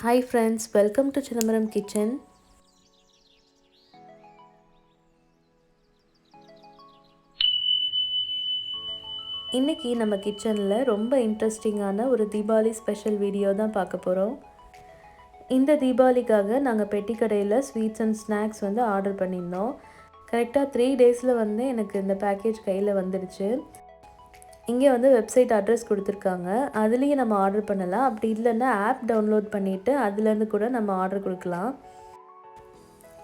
Hi friends, welcome to Chidambaram Kitchen. இன்னைக்கு நம்ம கிச்சனில் ரொம்ப இன்ட்ரெஸ்டிங்கான ஒரு தீபாவளி ஸ்பெஷல் வீடியோ தான் பார்க்க போகிறோம். இந்த தீபாவளிக்காக நாங்கள் பெட்டிக்கடையில் ஸ்வீட்ஸ் அண்ட் ஸ்நாக்ஸ் வந்து ஆர்டர் பண்ணியிருந்தோம். கரெக்டாக 3 டேஸில் வந்து எனக்கு இந்த பேக்கேஜ் கையில் வந்துடுச்சு. இங்கே வந்து வெப்சைட் அட்ரஸ் கொடுத்துருக்காங்க, அதுலேயே நம்ம ஆர்டர் பண்ணலாம். அப்படி இல்லைன்னா ஆப் டவுன்லோட் பண்ணிவிட்டு அதுலேருந்து கூட நம்ம ஆர்டர் கொடுக்கலாம்.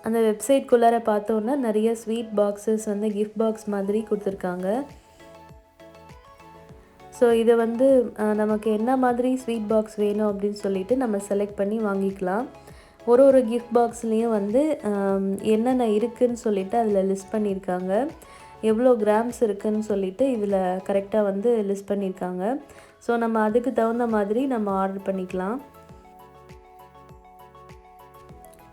அந்த வெப்சைட்குள்ளார பார்த்தோன்னா நிறைய ஸ்வீட் பாக்ஸஸ் வந்து கிஃப்ட் பாக்ஸ் மாதிரி கொடுத்துருக்காங்க. ஸோ இதை வந்து நமக்கு என்ன மாதிரி ஸ்வீட் பாக்ஸ் வேணும் அப்படின்னு சொல்லிட்டு நம்ம செலக்ட் பண்ணி வாங்கிக்கலாம். ஒரு கிஃப்ட் பாக்ஸ்லேயும் வந்து என்னென்ன இருக்குதுன்னு சொல்லிட்டு அதில் லிஸ்ட் பண்ணியிருக்காங்க. எவ்வளோ கிராம்ஸ் இருக்குதுன்னு சொல்லிட்டு இதில் கரெக்டாக வந்து லிஸ்ட் பண்ணியிருக்காங்க. ஸோ நம்ம அதுக்கு தகுந்த மாதிரி நம்ம ஆர்டர் பண்ணிக்கலாம்.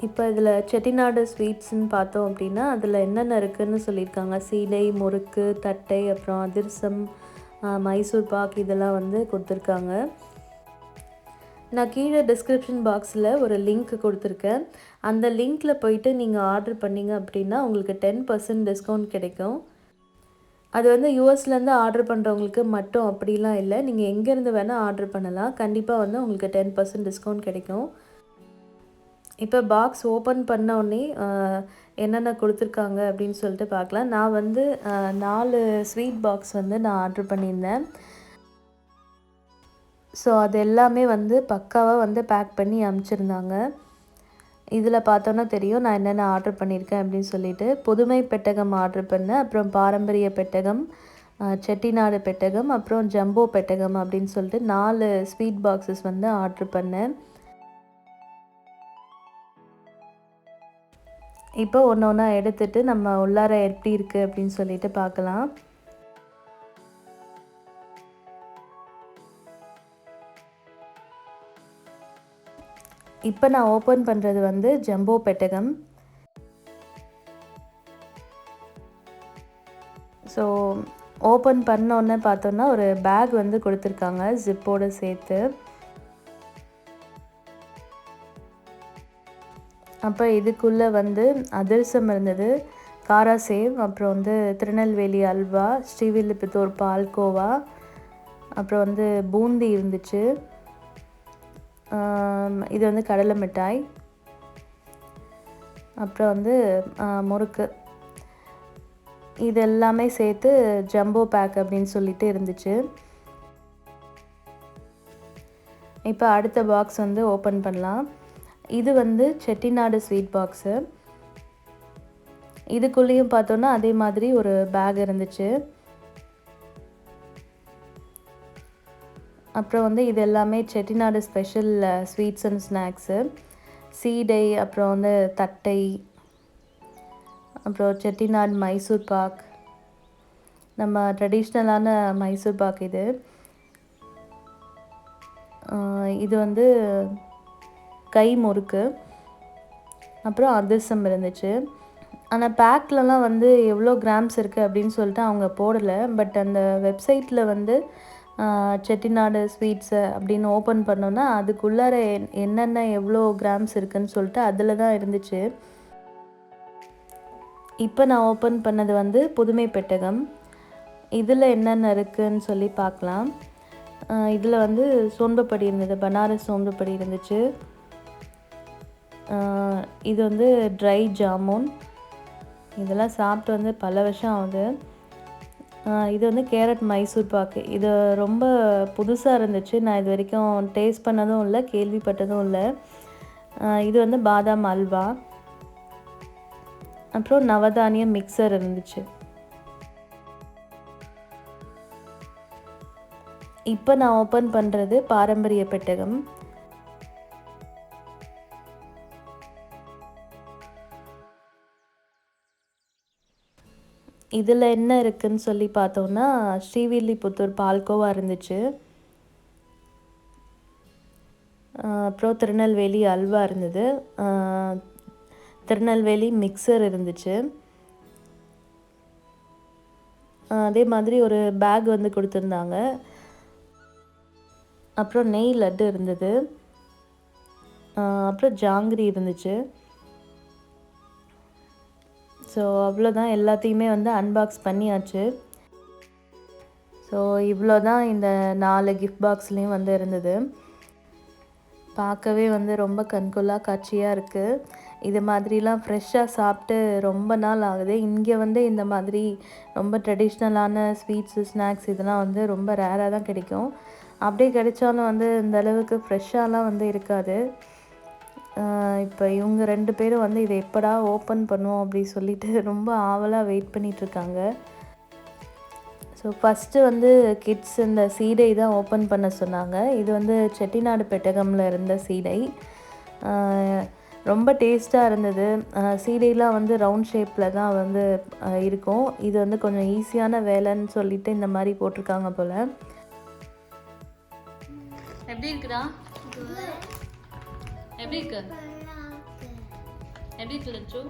இப்போ இதில் செட்டிநாடு ஸ்வீட்ஸ்ன்னு பார்த்தோம் அப்படின்னா அதில் என்னென்ன இருக்குதுன்னு சொல்லியிருக்காங்க. சீடை, முறுக்கு, தட்டை, அப்புறம் அதிரசம், மைசூர் பாக் இதெல்லாம் வந்து கொடுத்துருக்காங்க. நான் கீழே டிஸ்கிரிப்ஷன் பாக்ஸில் ஒரு லிங்க் கொடுத்துருக்கேன். அந்த லிங்க்கில் போயிட்டு நீங்கள் ஆர்டர் பண்ணிங்க அப்படின்னா உங்களுக்கு 10% டிஸ்கவுண்ட் கிடைக்கும். அது வந்து யூஎஸ்லேருந்து ஆர்டர் பண்ணுறவங்களுக்கு மட்டும் அப்படிலாம் இல்லை, நீங்கள் எங்கேருந்து வேணால் ஆர்டர் பண்ணலாம். கண்டிப்பாக வந்து உங்களுக்கு 10% டிஸ்கவுண்ட் கிடைக்கும். இப்போ பாக்ஸ் ஓப்பன் பண்ண உடனே என்னென்ன கொடுத்துருக்காங்க அப்படின்னு சொல்லிட்டு பார்க்கலாம். நான் வந்து 4 ஸ்வீட் பாக்ஸ் வந்து நான் ஆர்டர் பண்ணியிருந்தேன். ஸோ அது எல்லாமே வந்து பக்காவாக வந்து பேக் பண்ணி அனுப்பிச்சிருந்தாங்க. இதில் பார்த்தோன்னா தெரியும் நான் என்னென்ன ஆர்டர் பண்ணியிருக்கேன் அப்படின்னு சொல்லிட்டு. புதுமை பெட்டகம் ஆர்டர் பண்ணேன், அப்புறம் பாரம்பரிய பெட்டகம், செட்டிநாடு பெட்டகம், அப்புறம் ஜம்போ பெட்டகம் அப்படின்னு சொல்லிட்டு 4 ஸ்வீட் பாக்ஸஸ் வந்து ஆர்டர் பண்ணேன். இப்போ ஒன்று ஒன்றா எடுத்துகிட்டு நம்ம உள்ளார எப்படி இருக்குது அப்படின்னு சொல்லிட்டு பார்க்கலாம். இப்போ நான் ஓப்பன் பண்ணுறது வந்து ஜம்போ பெட்டகம். ஸோ ஓப்பன் பண்ணோன்னே பார்த்தோன்னா ஒரு பேக் வந்து கொடுத்துருக்காங்க ஜிப்போடு சேர்த்து. அப்போ இதுக்குள்ளே வந்து அதிரசம் இருந்தது, காரா சேவ், அப்புறம் வந்து திருநெல்வேலி அல்வா, ஸ்ரீவில்லிபுத்தூர் பால்கோவா, அப்புறம் வந்து பூந்தி இருந்துச்சு. இது வந்து கடலை மிட்டாய், அப்புறம் வந்து முறுக்கு. இது எல்லாமே சேர்த்து ஜம்போ பேக் அப்படின்னு சொல்லிட்டு இருந்துச்சு. இப்போ அடுத்த பாக்ஸ் வந்து ஓப்பன் பண்ணலாம். இது வந்து செட்டிநாடு ஸ்வீட் பாக்ஸு. இதுக்குள்ளேயும் பார்த்தோன்னா அதே மாதிரி ஒரு பேக் இருந்துச்சு. அப்புறம் வந்து இது எல்லாமே Chettinad special sweets and snacks. சீடை, அப்புறம் வந்து தட்டை, அப்புறம் செட்டிநாடு மைசூர் பாக், நம்ம ட்ரெடிஷ்னலான மைசூர் பாக் இது. இது வந்து கை முறுக்கு, அப்புறம் அதிரசம் இருந்துச்சு. ஆனால் பேக்லலாம் வந்து எவ்வளோ கிராம்ஸ் இருக்குது அப்படின்னு சொல்லிட்டு அவங்க போடலை. பட் அந்த வெப்சைட்டில் வந்து செட்டிநாடு ஸ்வீட்ஸு அப்படின்னு ஓப்பன் பண்ணோன்னா அதுக்குள்ளார என்னென்ன எவ்வளோ கிராம்ஸ் இருக்குதுன்னு சொல்லிட்டு அதில் தான் இருந்துச்சு. இப்போ நான் ஓப்பன் பண்ணது வந்து புதுமை பெட்டகம். இதில் என்னென்ன இருக்குதுன்னு சொல்லி பார்க்கலாம். இதில் வந்து சோன்பப்படி இருந்தது, பனாரஸ் சோன்பப்படி இருந்துச்சு. இது வந்து ட்ரை ஜாமுன், இதெல்லாம் சாப்பிட்டு வந்து பல வருஷம் ஆகுது. இது வந்து கேரட் மைசூர் பாக்கு. இது ரொம்ப புதுசாக இருந்துச்சு, நான் இது வரைக்கும் டேஸ்ட் பண்ணதும் இல்லை, கேள்விப்பட்டதும் இல்லை. இது வந்து பாதாம் அல்வா, அப்புறம் நவதானிய மிக்சர் இருந்துச்சு. இப்போ நான் ஓப்பன் பண்ணுறது பாரம்பரிய பெட்டகம். இதில் என்ன இருக்குதுன்னு சொல்லி பார்த்தோன்னா ஸ்ரீவில்லிபுத்தூர் பால்கோவா இருந்துச்சு, அப்புறம் திருநெல்வேலி அல்வா இருந்தது, திருநெல்வேலி மிக்சர் இருந்துச்சு. அதே மாதிரி ஒரு பேக் வந்து கொடுத்துருந்தாங்க. அப்புறம் நெய் லட்டு இருந்தது. அப்புறம் ஜாங்கிரி இருந்துச்சு. ஸோ அவ்வளோதான், எல்லாத்தையுமே வந்து அன்பாக்ஸ் பண்ணியாச்சு. ஸோ இவ்வளோ தான் இந்த 4 கிஃப்ட் பாக்ஸ்லேயும் வந்து இருந்தது. பார்க்கவே வந்து ரொம்ப கண்கொள்ளா காட்சியாக இருக்குது. இது மாதிரிலாம் ஃப்ரெஷ்ஷாக சாப்பிட்டு ரொம்ப நாள் ஆகுது. இங்கே வந்து இந்த மாதிரி ரொம்ப ட்ரெடிஷ்னலான ஸ்வீட்ஸு, ஸ்நாக்ஸ் இதெல்லாம் வந்து ரொம்ப ரேராக தான் கிடைக்கும். அப்படியே கிடைச்சாலும் வந்து இந்த அளவுக்கு ஃப்ரெஷ்ஷாலாம் வந்து இருக்காது. இப்போ இவங்க 2 பேரும் வந்து இதை எப்படா ஓப்பன் பண்ணுவோம் அப்படி சொல்லிட்டு ரொம்ப ஆவலாக வெயிட் பண்ணிகிட்ருக்காங்க. ஸோ ஃபஸ்ட்டு வந்து கிட்ஸ் இந்த சீடை தான் ஓப்பன் பண்ண சொன்னாங்க. இது வந்து செட்டிநாடு பெட்டகமில் இருந்த சீடை. ரொம்ப டேஸ்ட்டாக இருந்தது. சீடைலாம் வந்து ரவுண்ட் ஷேப்பில் தான் வந்து இருக்கும். இது வந்து கொஞ்சம் ஈஸியான வேலைன்னு சொல்லிட்டு இந்த மாதிரி போட்டிருக்காங்க போல். எப்படி இருக்குடா? எப்படி இருக்கு? எப்படி இருக்கு லட்சு?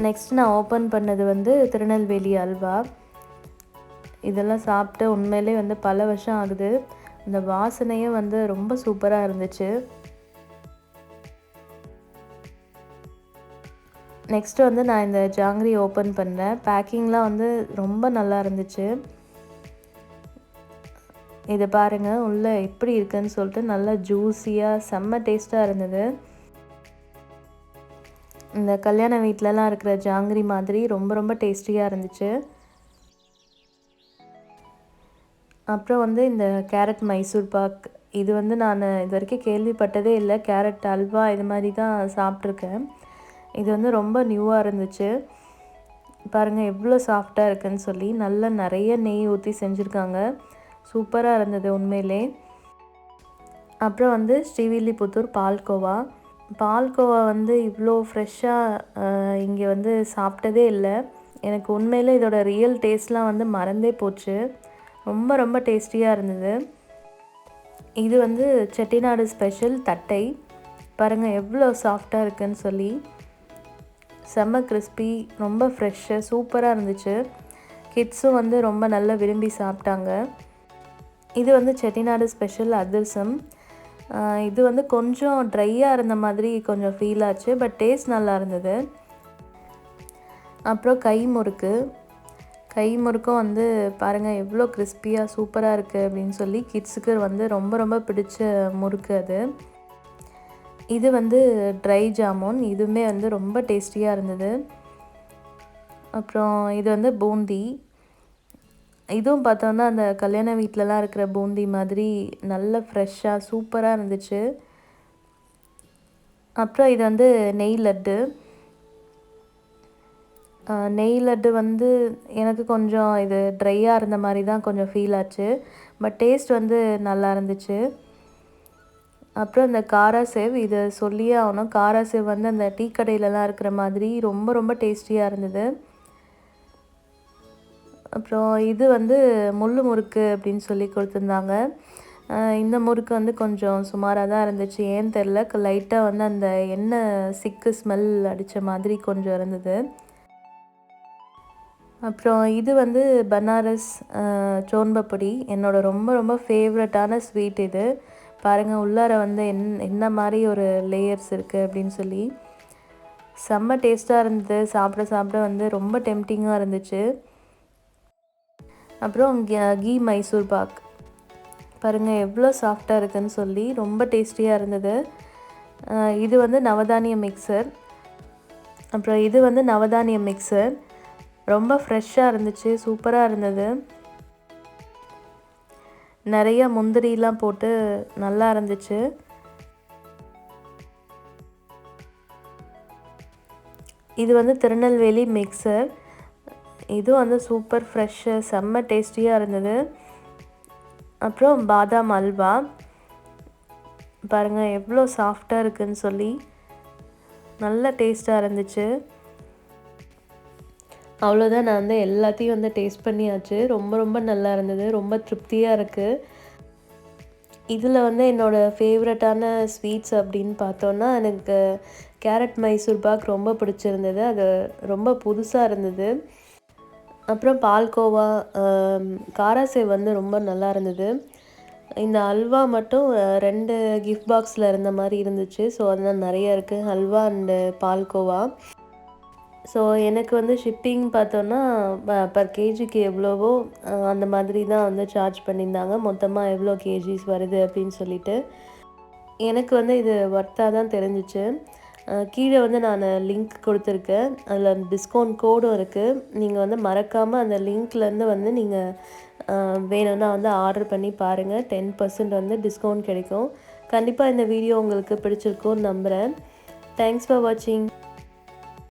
நெக்ஸ்ட் நான் ஓப்பன் பண்ணது வந்து திருநெல்வேலி அல்வா. இதெல்லாம் சாப்பிட்டு உண்மையிலே வந்து பல வருஷம் ஆகுது. இந்த வாசனையும் வந்து ரொம்ப சூப்பராக இருந்துச்சு. நெக்ஸ்ட்டு வந்து நான் இந்த ஜாங்கிரி ஓப்பன் பண்ணேன். பேக்கிங்லாம் வந்து ரொம்ப நல்லா இருந்துச்சு. இதை பாருங்கள், உள்ளே எப்படி இருக்குன்னு சொல்லிட்டு நல்லா ஜூஸியாக செம்ம டேஸ்ட்டாக இருந்தது. இந்த கல்யாண வீட்டிலலாம் இருக்கிற ஜாங்கிரி மாதிரி ரொம்ப ரொம்ப டேஸ்டியாக இருந்துச்சு. அப்புறம் வந்து இந்த கேரட் மைசூர் பாக், இது வந்து நான் இது வரைக்கும் கேள்விப்பட்டதே இல்லை. கேரட் அல்வா இது மாதிரி தான் சாப்பிட்ருக்கேன். இது வந்து ரொம்ப நியூவாக இருந்துச்சு. பாருங்கள் எவ்வளோ சாஃப்டாக இருக்குன்னு சொல்லி. நல்லா நிறைய நெய் ஊற்றி செஞ்சுருக்காங்க. சூப்பராக இருந்தது உண்மையிலே. அப்புறம் வந்து ஸ்ரீவில்லிபுத்தூர் பால்கோவா. பால்கோவா வந்து இவ்வளோ ஃப்ரெஷ்ஷாக இங்கே வந்து சாப்பிட்டதே இல்லை. எனக்கு உண்மையிலே இதோட ரியல் டேஸ்ட்லாம் வந்து மறந்தே போச்சு. ரொம்ப ரொம்ப டேஸ்டியாக இருந்தது. இது வந்து செட்டிநாடு ஸ்பெஷல் தட்டை. பாருங்கள் எவ்வளோ சாஃப்டாக இருக்குன்னு சொல்லி. செம்ம கிறிஸ்பி, ரொம்ப ஃப்ரெஷ்ஷு, சூப்பராக இருந்துச்சு. கிட்ஸும் வந்து ரொம்ப நல்லா விரும்பி சாப்பிட்டாங்க. இது வந்து செட்டிநாடு ஸ்பெஷல் அதிரசம். இது வந்து கொஞ்சம் ட்ரையாக இருந்த மாதிரி கொஞ்சம் ஃபீல் ஆச்சு. பட் டேஸ்ட் நல்லா இருந்தது. அப்புறம் கை முறுக்கு. கை முறுக்கும் வந்து பாருங்கள் எவ்வளோ கிறிஸ்பியாக சூப்பராக இருக்குது அப்படின்னு சொல்லி கிட்ஸுக்கு வந்து ரொம்ப ரொம்ப பிடிச்ச முறுக்கு அது. இது வந்து ட்ரை ஜாமுன். இதுவுமே வந்து ரொம்ப டேஸ்டியாக இருந்தது. அப்புறம் இது வந்து பூந்தி. இதுவும் பார்த்தோன்னா அந்த கல்யாண வீட்டிலலாம் இருக்கிற பூந்தி மாதிரி நல்ல ஃப்ரெஷ்ஷாக சூப்பராக இருந்துச்சு. அப்புறம் இது வந்து நெய் லட்டு. நெய் லட்டு வந்து எனக்கு கொஞ்சம் இது ட்ரையாக இருந்த மாதிரி தான் கொஞ்சம் ஃபீல் ஆச்சு. பட் டேஸ்ட் வந்து நல்லா இருந்துச்சு. அப்புறம் இந்த காரா சேவ், இதை சொல்லியே ஆகணும். காரா சேவ் வந்து அந்த டீ கடையிலலாம் இருக்கிற மாதிரி ரொம்ப ரொம்ப டேஸ்டியாக இருந்தது. அப்புறம் இது வந்து முள்ளு முறுக்கு அப்படின்னு சொல்லி கொடுத்துருந்தாங்க. இந்த முறுக்கு வந்து கொஞ்சம் சுமாராக தான் இருந்துச்சு. ஏன்னு தெரில, லைட்டாக வந்து அந்த எண்ணெய் சிக்கு ஸ்மெல் அடித்த மாதிரி கொஞ்சம் இருந்தது. அப்புறம் இது வந்து பனாரஸ் சோன்பப்பொடி. என்னோட ரொம்ப ரொம்ப ஃபேவரட்டான ஸ்வீட் இது. பாருங்கள் உள்ளார வந்து என்ன மாதிரி ஒரு லேயர்ஸ் இருக்குது அப்படின்னு சொல்லி. செம்ம டேஸ்ட்டாக இருந்தது. சாப்பிட சாப்பிட வந்து ரொம்ப டெம்டிங்காக இருந்துச்சு. அப்புறம் கீ மைசூர் பாக். பாருங்கள் எவ்வளோ சாஃப்டாக இருக்குதுன்னு சொல்லி. ரொம்ப டேஸ்டியாக இருந்தது. இது வந்து நவதானிய மிக்சர். அப்புறம் இது வந்து நவதானிய மிக்சர். ரொம்ப ஃப்ரெஷ்ஷாக இருந்துச்சு, சூப்பராக இருந்தது. நிறைய முந்திரிலாம் போட்டு நல்லா இருந்துச்சு. இது வந்து திருநெல்வேலி மிக்சர். இதுவும் வந்து சூப்பர் ஃப்ரெஷ்ஷு, செம்ம டேஸ்டியாக இருந்தது. அப்புறம் பாதாம் அல்வா. பாருங்கள் எவ்வளோ சாஃப்டாக இருக்குதுன்னு சொல்லி. நல்ல டேஸ்ட்டாக இருந்துச்சு. அவ்வளோதான், நான் வந்து எல்லாத்தையும் வந்து டேஸ்ட் பண்ணியாச்சு. ரொம்ப ரொம்ப நல்லா இருந்தது. ரொம்ப திருப்தியாக இருக்குது. இதில் வந்து என்னோடய ஃபேவரட்டான ஸ்வீட்ஸ் அப்படின்னு பார்த்தோன்னா, எனக்கு கேரட் மைசூர் பாக் ரொம்ப பிடிச்சிருந்தது. அது ரொம்ப புதுசாக இருந்தது. அப்புறம் பால்கோவா, காராசேவ் வந்து ரொம்ப நல்லா இருந்தது. இந்த அல்வா மட்டும் 2 கிஃப்ட் பாக்ஸில் இருந்த மாதிரி இருந்துச்சு. ஸோ அதெல்லாம் நிறைய இருக்குது, அல்வா அண்டு பால்கோவா. ஸோ எனக்கு வந்து ஷிப்பிங் பார்த்தோன்னா பர் கேஜிக்கு எவ்வளவோ அந்த மாதிரி தான் வந்து சார்ஜ் பண்ணியிருந்தாங்க. மொத்தமாக எவ்வளோ கேஜிஸ் வருது அப்படின்னு சொல்லிட்டு. எனக்கு வந்து இது ஒர்த்தாக தான் தெரிஞ்சிச்சு. கீழே வந்து நான் லிங்க் கொடுத்துருக்கேன். அதில் டிஸ்கவுண்ட் கோடும் இருக்குது. நீங்கள் வந்து மறக்காமல் அந்த லிங்க்லேருந்து வந்து நீங்கள் வேணும்னா வந்து ஆர்டர் பண்ணி பாருங்கள். 10% வந்து டிஸ்கவுண்ட் கிடைக்கும். கண்டிப்பாக இந்த வீடியோ உங்களுக்கு பிடிச்சிருக்கும்னு நம்புகிறேன். தேங்க்ஸ் ஃபார் வாட்சிங்.